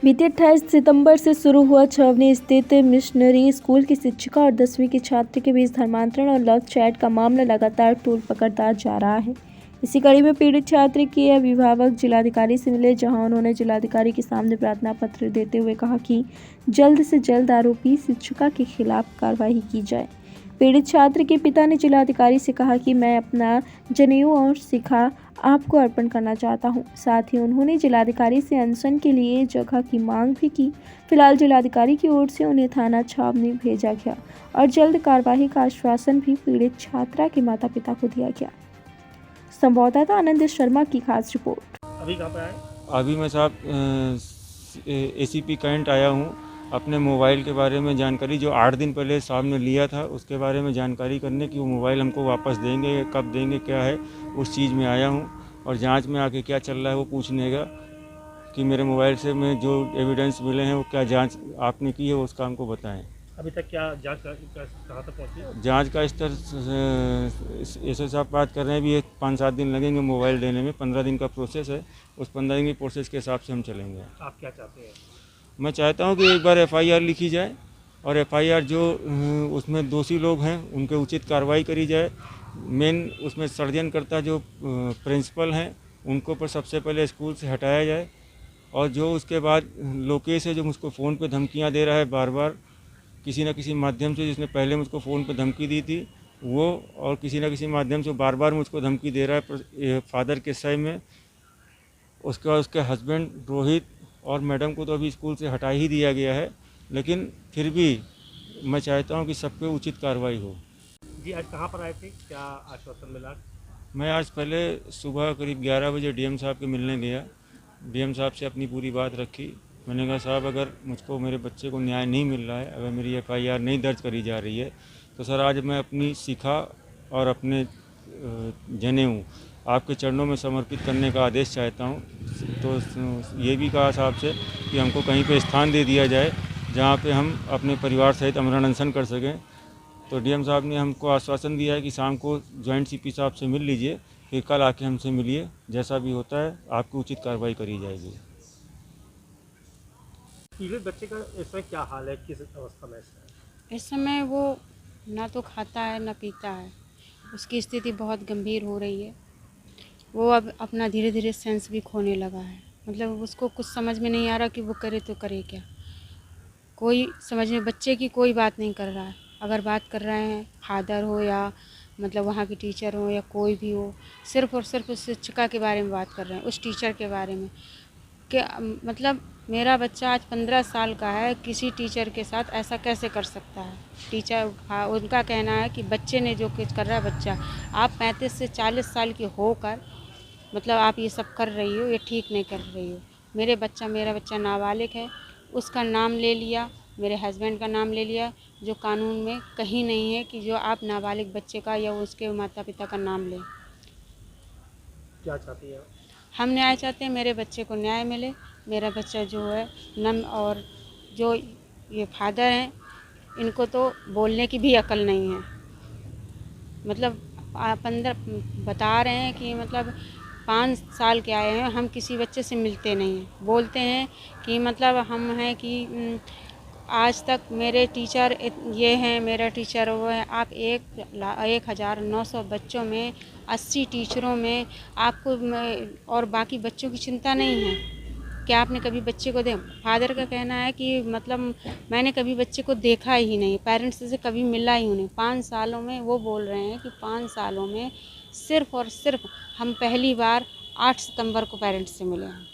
बीते 28 सितंबर से शुरू हुआ छावनी स्थित मिशनरी स्कूल की शिक्षिका और 10वीं की छात्र के बीच धर्मांतरण और लव चैट का मामला लगातार तूल पकड़ता जा रहा है। इसी कड़ी में पीड़ित छात्र के अभिभावक जिलाधिकारी से मिले, जहां उन्होंने जिलाधिकारी के सामने प्रार्थना पत्र देते हुए कहा कि जल्द से जल्द आरोपी शिक्षिका के खिलाफ कार्रवाई की जाए। पीड़ित छात्र के पिता ने जिलाधिकारी से कहा कि मैं अपना जनेऊ और शिखा आपको अर्पण करना चाहता हूं। साथ ही उन्होंने जिलाधिकारी से अनशन के लिए जगह की मांग भी की। फिलहाल जिलाधिकारी की ओर से उन्हें थाना छावनी भेजा गया और जल्द कार्रवाई का आश्वासन भी पीड़ित छात्रा के माता पिता को दिया गया। संवाददाता आनंद शर्मा की खास रिपोर्ट। अभी कहाँ पे आए? अभी मैं साहब ACP कैंट आया हूँ। अपने मोबाइल के बारे में जानकारी जो 8 दिन पहले साहब ने लिया था उसके बारे में जानकारी करने की, वो मोबाइल हमको वापस देंगे, कब देंगे, क्या है, उस चीज़ में आया हूँ। और जांच में आके क्या चल रहा है वो पूछने का कि मेरे मोबाइल से में जो एविडेंस मिले हैं वो क्या जांच आपने की है, उसका हमको बताएं। अभी तक क्या जांच कहाँ तक पहुँची? जांच का स्तर ऐसे साहब बात कर रहे हैं, भी 5-7 दिन लगेंगे मोबाइल देने में। 15 दिन का प्रोसेस है, उस 15 दिन की प्रोसेस के हिसाब से हम चलेंगे। आप क्या चाहते हैं? मैं चाहता हूं कि एक बार FIR लिखी जाए और FIR जो उसमें दोषी लोग हैं उनके उचित कार्रवाई करी जाए। मेन उसमें षड्यंत्रकर्ता जो प्रिंसिपल हैं उनको पर सबसे पहले स्कूल से हटाया जाए। और जो उसके बाद लोकेश है जो मुझको फ़ोन पे धमकियां दे रहा है बार बार किसी न किसी माध्यम से, जिसने पहले मुझको फ़ोन पे धमकी दी थी वो, और किसी न किसी माध्यम से बार बार मुझको धमकी दे रहा है फादर के सही में। उसके हस्बैंड रोहित और मैडम को तो अभी स्कूल से हटा ही दिया गया है, लेकिन फिर भी मैं चाहता हूं कि सब पे उचित कार्रवाई हो। जी, आज कहाँ पर आए थे? क्या आश्वासन मिला? मैं आज पहले सुबह करीब 11 बजे DM साहब के मिलने गया। DM साहब से अपनी पूरी बात रखी। मैंने कहा साहब, अगर मुझको मेरे बच्चे को न्याय नहीं मिल रहा है, अगर मेरी FIR नहीं दर्ज करी जा रही है, तो सर आज मैं अपनी शिखा और अपने जनेऊ आपके चरणों में समर्पित करने का आदेश चाहता हूं। तो ये भी कहा साहब से कि हमको कहीं पे स्थान दे दिया जाए जहां पे हम अपने परिवार सहित अमरण अनशन कर सकें। तो DM साहब ने हमको आश्वासन दिया है कि शाम को जॉइंट CP साहब से मिल लीजिए, फिर कल आके हमसे मिलिए, जैसा भी होता है आपकी उचित कार्रवाई करी जाएगी। पीड़ित बच्चे का इस समय क्या हाल है, किस अवस्था में है? इस समय वो ना तो खाता है ना पीता है, उसकी स्थिति बहुत गंभीर हो रही है। वो अब अपना धीरे धीरे सेंस भी खोने लगा है। मतलब उसको कुछ समझ में नहीं आ रहा कि वो करे तो करे क्या। कोई समझ में बच्चे की कोई बात नहीं कर रहा है। अगर बात कर रहे हैं फादर हो या मतलब वहाँ की टीचर हो या कोई भी हो, सिर्फ़ और सिर्फ उस शिक्षिका के बारे में बात कर रहे हैं, उस टीचर के बारे में कि मतलब मेरा बच्चा आज 15 साल का है, किसी टीचर के साथ ऐसा कैसे कर सकता है। टीचर उनका कहना है कि बच्चे ने जो कुछ कर रहा है बच्चा, आप 35 से 40 साल की होकर मतलब आप ये सब कर रही हो, ये ठीक नहीं कर रही हो। मेरा बच्चा नाबालिग है, उसका नाम ले लिया, मेरे हस्बैंड का नाम ले लिया, जो कानून में कहीं नहीं है कि जो आप नाबालिग बच्चे का या उसके माता पिता का नाम लें। क्या चाहती है? हम न्याय चाहते हैं, मेरे बच्चे को न्याय मिले। मेरा बच्चा जो है और जो ये फादर हैं इनको तो बोलने की भी अकल नहीं है। मतलब 15 बता रहे हैं कि मतलब 5 साल के आए हैं, हम किसी बच्चे से मिलते नहीं हैं। बोलते हैं कि मतलब हम हैं कि आज तक मेरे टीचर ये हैं, मेरा टीचर वो है। आप 1900 बच्चों में 80 टीचरों में आपको और बाकी बच्चों की चिंता नहीं है क्या? आपने कभी बच्चे को फादर का कहना है कि मतलब मैंने कभी बच्चे को देखा ही नहीं, पेरेंट्स से कभी मिला ही नहीं। 5 सालों में वो बोल रहे हैं कि 5 सालों में सिर्फ़ और सिर्फ हम पहली बार 8 सितंबर को पेरेंट्स से मिले हैं।